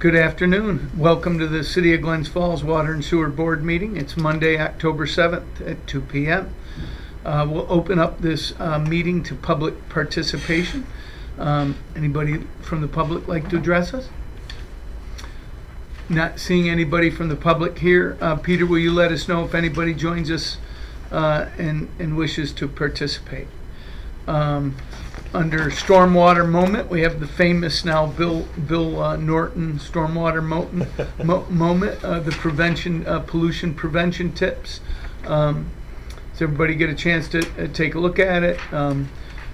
Good afternoon. Welcome to the City of Glens Falls Water and Sewer Board meeting. It's Monday, October 7th at 2 p.m. We'll open up this meeting to public participation. Anybody from the public like to address us? Not seeing anybody from the public here. Peter, will you let us know if anybody joins us and wishes to participate? Under Stormwater Moment, we have the famous now Bill Norton Stormwater Moment, the prevention, pollution prevention tips. Does everybody get a chance to take a look at it?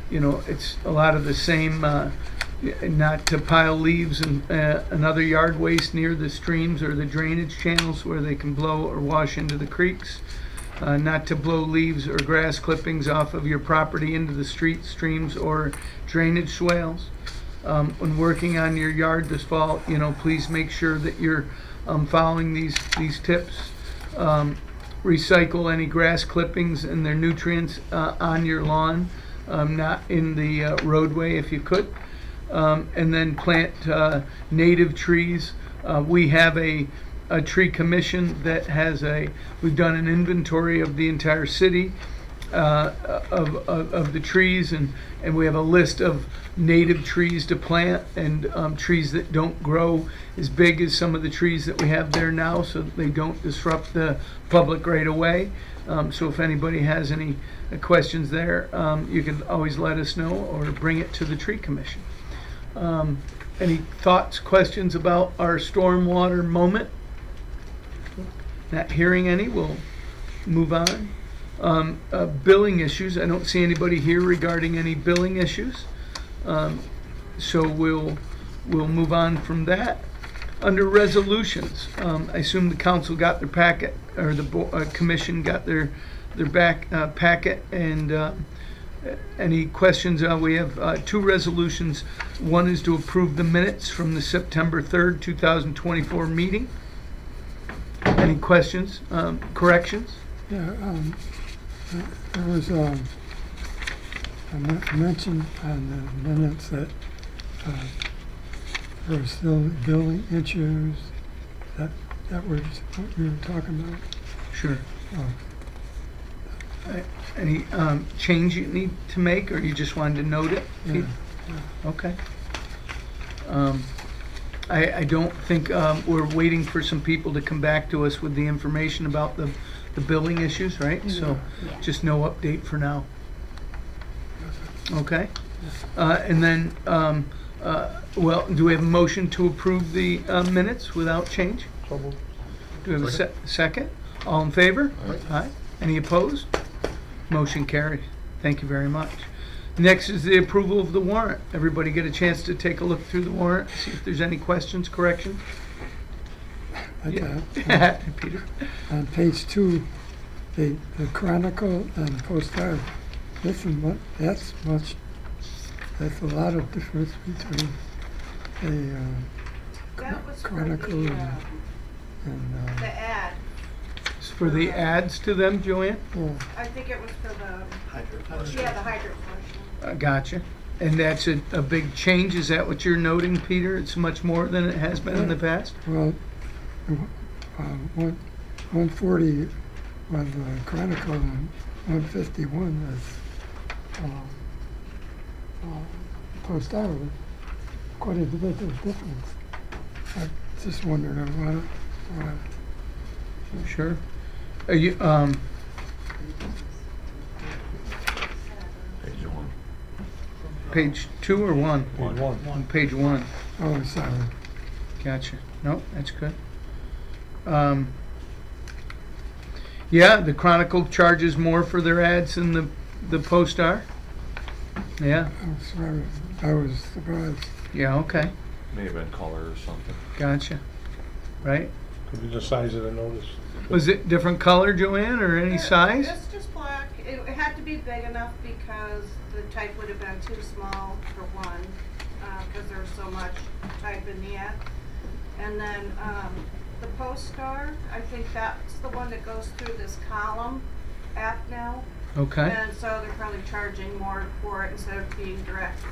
You know, it's a lot of the same, not to pile leaves and other yard waste near the streams or the drainage channels where they can blow or wash into the creeks. Not to blow leaves or grass clippings off of your property into the streets, streams, or drainage swales. When working on your yard this fall, you know, please make sure that you're following these tips. Recycle any grass clippings and their nutrients on your lawn, not in the roadway if you could. And then plant native trees. We have a tree commission that has we've done an inventory of the entire city of the trees, and we have a list of native trees to plant and trees that don't grow as big as some of the trees that we have there now, so that they don't disrupt the public right away. So if anybody has any questions there, you can always let us know or bring it to the tree commission. Any thoughts, questions about our stormwater moment? Not hearing any, we'll move on. Billing issues, I don't see anybody here regarding any billing issues. So we'll move on from that. Under resolutions, I assume the council got their packet, or the commission got their back packet, and any questions? We have two resolutions. One is to approve the minutes from the September 3rd, 2024 meeting. Any questions, corrections? Yeah, there was a mention on the minutes that there were still billing issues. That was what you were talking about? Sure. Any change you need to make, or you just wanted to note it? Yeah. Okay. I don't think we're waiting for some people to come back to us with the information about the billing issues, right? Yeah. So just no update for now. Okay. And then, well, do we have a motion to approve the minutes without change? Do we have a second? All in favor? Aye. Any opposed? Motion carried. Thank you very much. Next is the approval of the warrant. Everybody get a chance to take a look through the warrant, see if there's any questions, corrections? Yeah. Peter? On page 2, the Chronicle and Post-Star, that's a lot of difference between the Chronicle and the ad. It's for the ads to them, Joanne? oh, I think it was for the hydrant portion. Gotcha. And that's a big change, is that what you're noting, Peter? It's much more than it has been in the past? well, 140 was the Chronicle and 151 was Post-Star. Quite a bit of difference. I just wondered about it. Sure. Are you, page 2 or 1? On page 1. Oh, sorry. Gotcha. No, that's good. Yeah, the Chronicle charges more for their ads than the Post-Star. Yeah. I was surprised. Yeah, okay. May have been color or something. Gotcha. Right? Could be the size of the notice. Was it different color, Joanne, or any size? It's just black. It had to be big enough because the type would have been too small for one, because there's so much type in the ad. And then the Post-Star, I think that's the one that goes through this column app now. Okay. And so they're probably charging more for it instead of being direct.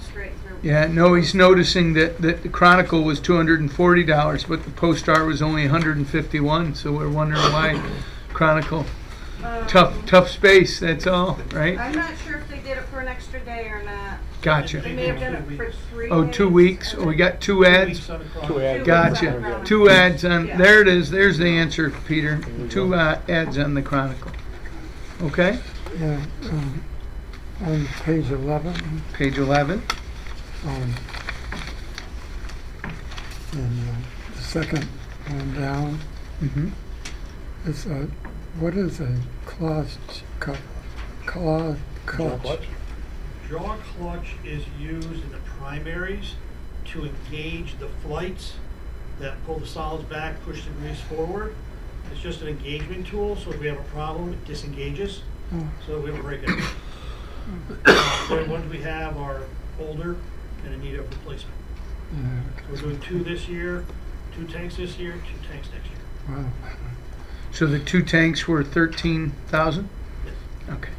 straight through. Yeah, no, he's noticing that the Chronicle was $240, but the Post-Star was only 151, so we're wondering why Chronicle, tough space, that's all, right? I'm not sure if they did it for an extra day or not. Gotcha. They may have done it for 3 Oh, days. 2 weeks, and oh, we then got 2 ads? 2 ads. Two weeks Gotcha, on the 2 ads on, Yeah. there it is, there's the answer, Peter. 2 ads on the Chronicle. Okay, Yeah, on page 11, page 11. and the second one down, Mhm. it's a, what is a claw clutch? Jaw clutch is used in the primaries to engage the flights that pull the solids back, push the grease forward. It's just an engagement tool, so if we have a problem, it disengages, Oh, so we don't break it. The ones we have are older and in need of replacement. yeah, So we're doing 2 this year, 2 tanks this year, 2 tanks next year. wow. So the 2 tanks were 13,000? Yes. Okay.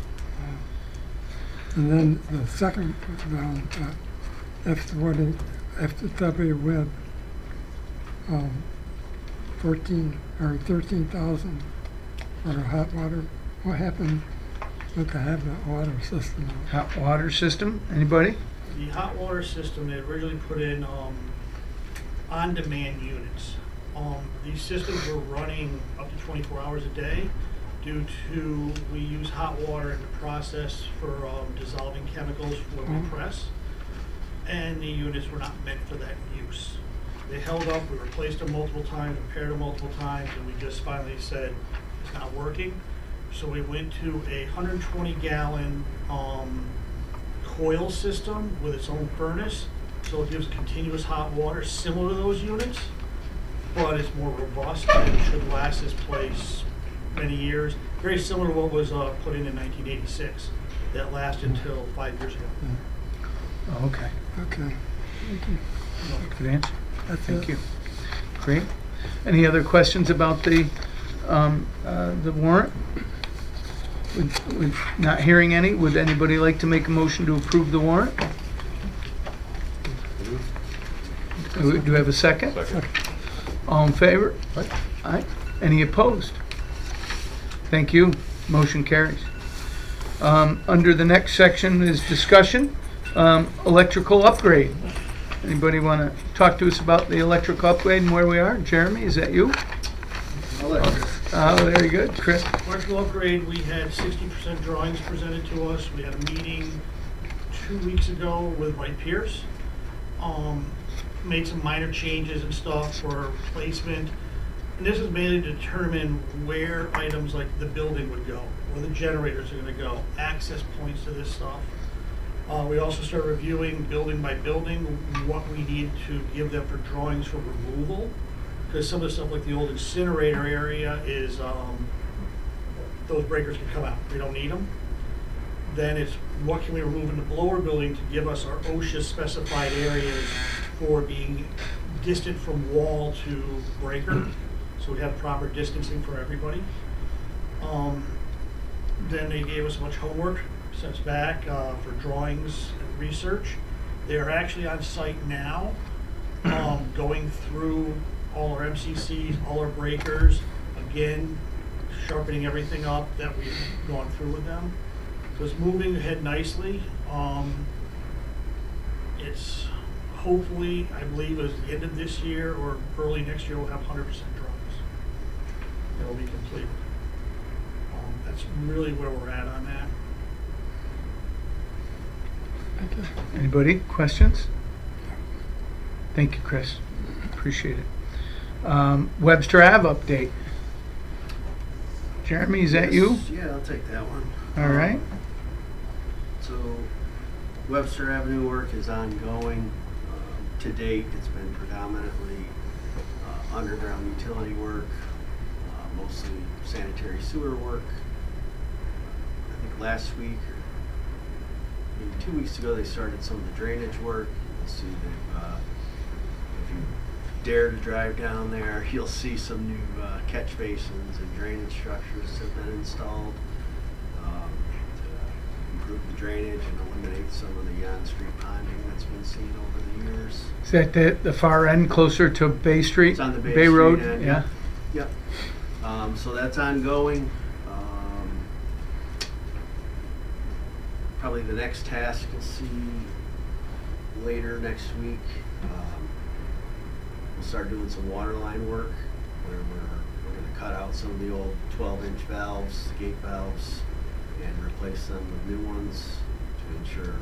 And then the second round, FW Web, 13,000 for the hot water. What happened with the hot water system? Hot water system, anybody? The hot water system, they originally put in on-demand units. These systems were running up to 24 hours a day due to, we use hot water in the process for dissolving chemicals when we press, and the units were not meant for that use. They held up, we replaced them multiple times, repaired them multiple times, and we just finally said, it's not working. So we went to a 120-gallon coil system with its own furnace, so it gives continuous hot water similar to those units, but it's more robust and should last this place many years. Very similar to what was put in 1986. That lasted until 5 years ago. Oh, okay. Okay, thank you. Good answer. That's Thank it. you. Great. Any other questions about the warrant? Not hearing any, would anybody like to make a motion to approve the warrant? Do we have a second? Second. All in favor? Aye. Any opposed? Thank you. Motion carries. Under the next section is discussion, electrical upgrade. Anybody want to talk to us about the electrical upgrade and where we are? Jeremy, is that you? Oh, very good. Chris? Electrical upgrade, we had 60% drawings presented to us. We had a meeting 2 weeks ago with Wright Pierce. Made some minor changes and stuff for placement. And this is mainly to determine where items like the building would go, where the generators are gonna go, access points to this stuff. We also started reviewing building by building, what we need to give them for drawings for removal. Because some of the stuff like the old incinerator area is, those breakers can come out, we don't need them. Then it's what can we remove in the blower building to give us our OSHA specified areas for being distant from wall to breaker. So we have proper distancing for everybody. Then they gave us a bunch of homework, sent us back for drawings and research. They are actually on site now, going through all our MCCs, all our breakers, again, sharpening everything up that we've gone through with them. So it's moving ahead nicely. It's hopefully, I believe, at the end of this year or early next year, we'll have 100% drawings. It'll be complete. That's really where we're at on that. Thank you. Anybody? Questions? Thank you, Chris. Appreciate it. Webster Ave update. Jeremy, is that you? Yeah, I'll take that one. All right. So Webster Avenue work is ongoing. To date, it's been predominantly underground utility work, mostly sanitary sewer work. I think last week, or maybe 2 weeks ago, they started some of the drainage work. You'll see that if you dare to drive down there, you'll see some new catch basins and drainage structures have been installed. improve the drainage and eliminate some of the on-street ponding that's been seen over the years. Is that the far end closer to Bay Street? It's on the Bay Bay Street Road, end, yeah. Yep. So that's ongoing. Probably the next task you'll see later next week. We'll start doing some water line work where we're going to cut out some of the old 12-inch valves, gate valves, and replace them with new ones to ensure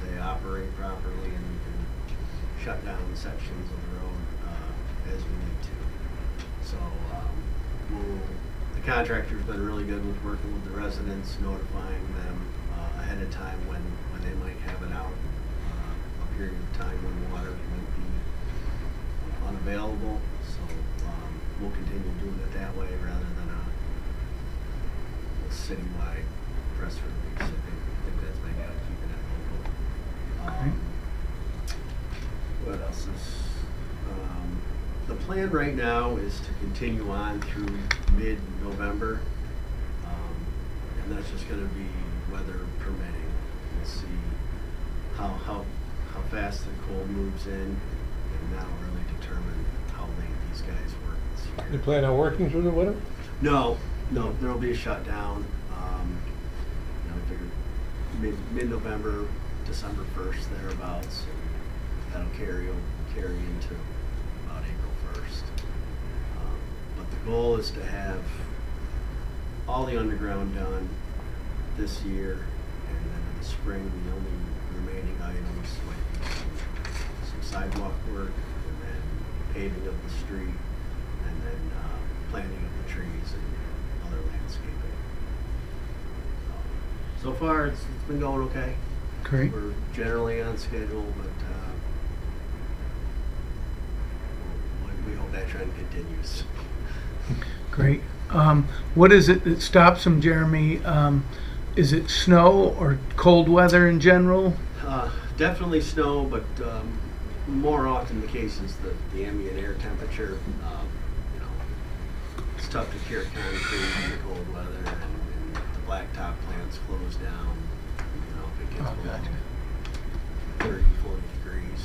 they operate properly and we can shut down sections of the road as we need to. So the contractor's been really good with working with the residents, notifying them ahead of time when they might have it out, a period of time when water might be unavailable. So we'll continue doing it that way rather than a citywide press release. I think that's maybe keeping it local. What else is? The plan right now is to continue on through mid-November, and that's just going to be weather permitting. We'll see how fast the cold moves in, and that'll really determine how late these guys work this year. You plan on working through the winter? No, there'll be a shutdown. I figure mid-November, December 1st, thereabouts. And that'll carry into about April 1st. But the goal is to have all the underground done this year, and then in the spring, the only remaining items might be some sidewalk work, and then paving of the street, and then planting of the trees and other landscaping. So far, it's been going okay. Great. We're generally on schedule, but we hope that trend continues. Great. What is it that stops them, Jeremy? Is it snow or cold weather in general? Definitely snow, but more often the case is the ambient air temperature. It's tough to cure concrete in the cold weather, and the blacktop plants close down. If it gets below 30, 40 degrees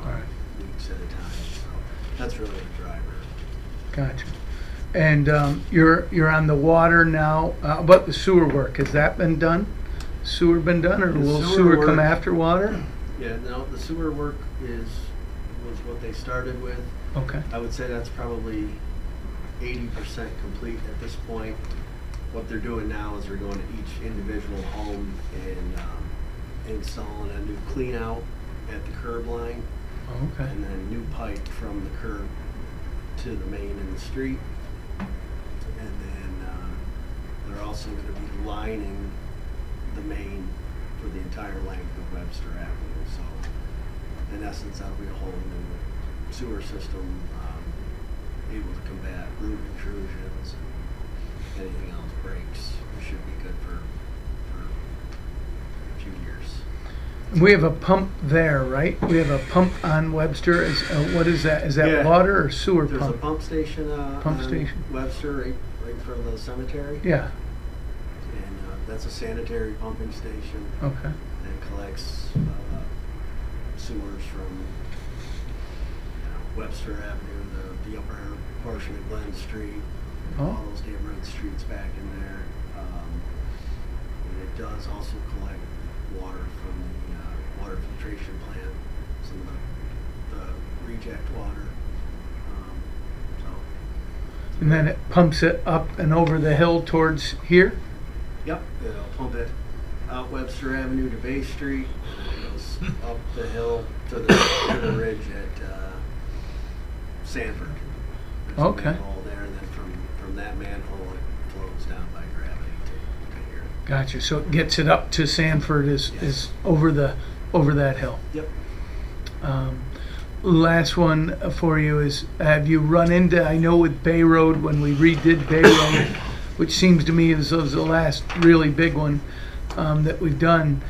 Right. weeks at a time. So that's really the driver. Gotcha. And you're on the water now. How about the sewer work? Has that been done? Sewer been done, or The will sewer sewer come work- after water? Yeah, no, the sewer work was what they started with. Okay. I would say that's probably 80% complete at this point. What they're doing now is they're going to each individual home and installing a new clean out at the curb line, Okay. and then new pipe from the curb to the main in the street. And then they're also going to be lining the main for the entire length of Webster Avenue. So in essence, that'll be a whole new sewer system, able to combat root intrusions and anything else breaks. It should be good for a few years. We have a pump there, right? We have a pump on Webster. What is that? Is that Yeah. water or sewer There's pump? a pump station Pump on station. Webster right in front of the cemetery. Yeah. And that's a sanitary pumping station Okay. that collects sewers from Webster Avenue, the upper portion of Glens Street, Oh. all those neighborhood streets back in there. And it does also collect water from the water filtration plant, some of the reject water. So And then it pumps it up and over the hill towards here? Yep, it'll pump it out Webster Avenue to Bay Street, and it goes up the hill to the ridge at Sanford. There's a Okay. manhole there, and then from that manhole it flows down by gravity to here. Gotcha. So it gets it up to Sanford is Yes. over that hill. Yep. Last one for you is, have you run into, I know with Bay Road, when we redid Bay Road, which seems to me is the last really big one that we've done,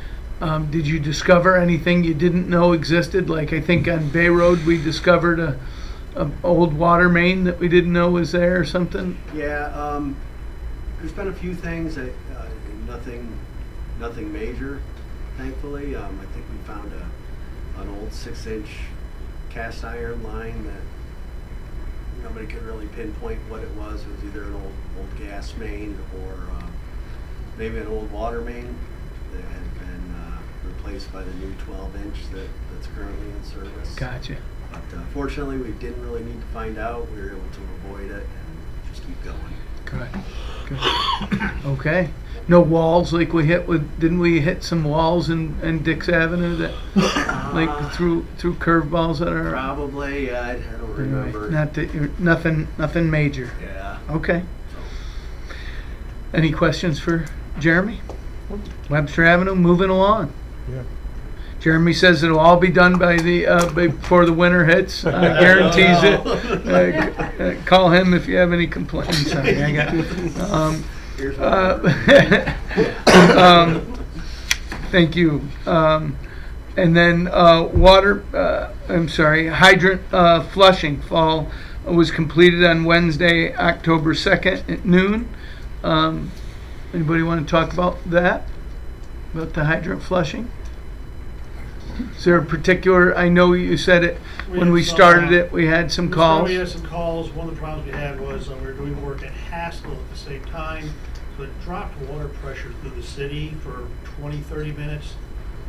did you discover anything you didn't know existed? Like I think on Bay Road we discovered a old water main that we didn't know was there or something? Yeah, there's been a few things that nothing nothing major, thankfully. I think we found an old 6-inch cast iron line that nobody could really pinpoint what it was. It was either an old gas main or maybe an old water main that had been replaced by the new 12-inch that's currently in service. Gotcha. But fortunately, we didn't really need to find out. We were able to avoid it and just keep going. Good. Good. Okay. No walls like we hit with, didn't we hit some walls in Dix Avenue that, like through curveballs that are? Probably, I don't remember. Not that, nothing major. Yeah. Okay. Any questions for Jeremy? Webster Avenue, moving along. Yeah. Jeremy says it'll all be done by before the winter hits. Guarantees it. Call him if you have any complaints. Sorry, I got. Here's Thank you. And then hydrant flushing fall was completed on Wednesday, October 2nd at noon. Anybody want to talk about that? About the hydrant flushing? Is there a particular, I know you said it, when we started it, we had some calls. We had some calls. One of the problems we had was we were doing work at Haskell at the same time. So it dropped water pressure through the city for 20, 30 minutes.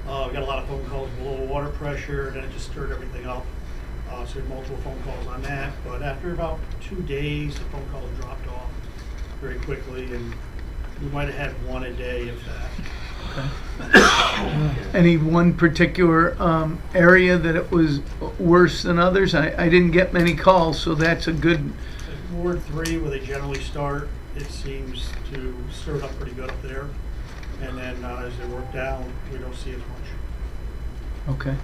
We got a lot of phone calls below water pressure, and then it just stirred everything up. So we had multiple phone calls on that. But after about 2 days, the phone calls dropped off very quickly, and we might have had one a day, if that. Any one particular area that it was worse than others? I didn't get many calls, so that's a good. Ward 3, where they generally start, it seems to stir it up pretty good up there. And then as they work down, we don't see as much. Okay.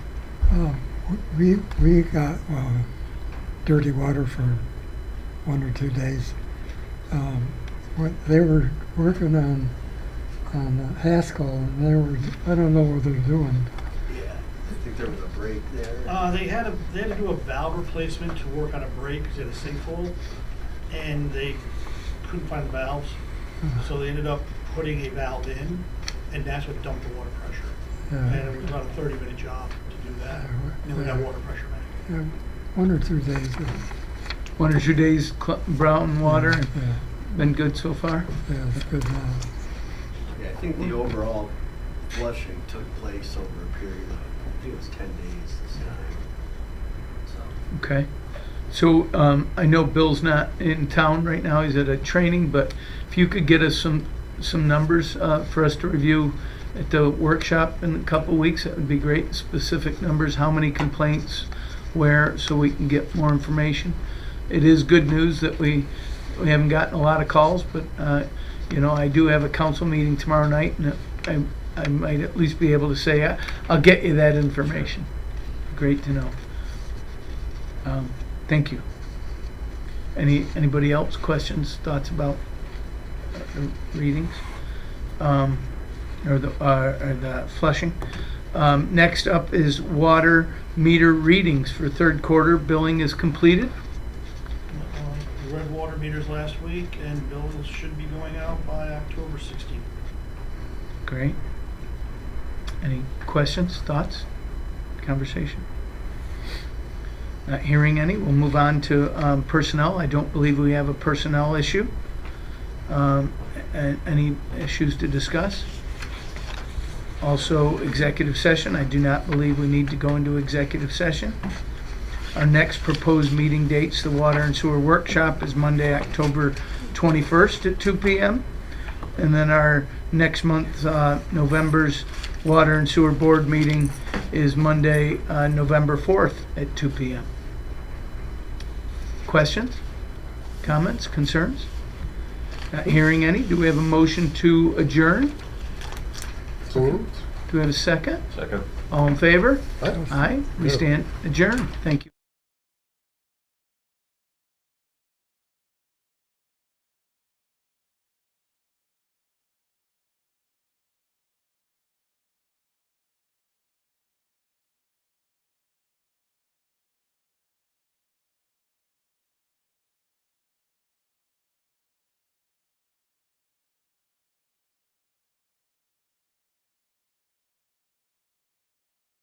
We got dirty water for 1 or 2 days. They were working on Haskell, and I don't know what they're doing. Yeah, I think there was a break there. They had to do a valve replacement to work on a break because they had a sinkhole, and they couldn't find the valves, so they ended up putting a valve in, and that's what dumped the water pressure. And it was about a 30-minute job to do that. And then we got water pressure back. Yeah, 1 or 2 days. 1 or 2 days brown water. Yeah, Been good so far? yeah, it's good now. Yeah, I think the overall flushing took place over a period of, I think it was 10 days this time. So. Okay. So I know Bill's not in town right now, he's at a training, but if you could get us some numbers for us to review at the workshop in a couple weeks, that would be great. Specific numbers, how many complaints, where, so we can get more information. It is good news that we haven't gotten a lot of calls, but I do have a council meeting tomorrow night, and I might at least be able to say I'll get you that information. Great to know. Thank you. Anybody else? Questions, thoughts about the readings, or the flushing? Next up is water meter readings for third quarter. Billing is completed. We read water meters last week, and bills should be going out by October 16th. Great. Any questions, thoughts, conversation? Not hearing any, we'll move on to personnel. I don't believe we have a personnel issue. Any issues to discuss? Also, executive session. I do not believe we need to go into executive session. Our next proposed meeting dates, the water and sewer workshop, is Monday, October 21st at 2 p.m. And then our next month, November's water and sewer board meeting is Monday, November 4th at 2 p.m. Questions, comments, concerns? Not hearing any. Do we have a motion to adjourn? So moved. Do we have a second? Second. All in favor? Aye. Aye. We Yeah. stand adjourned. Thank you.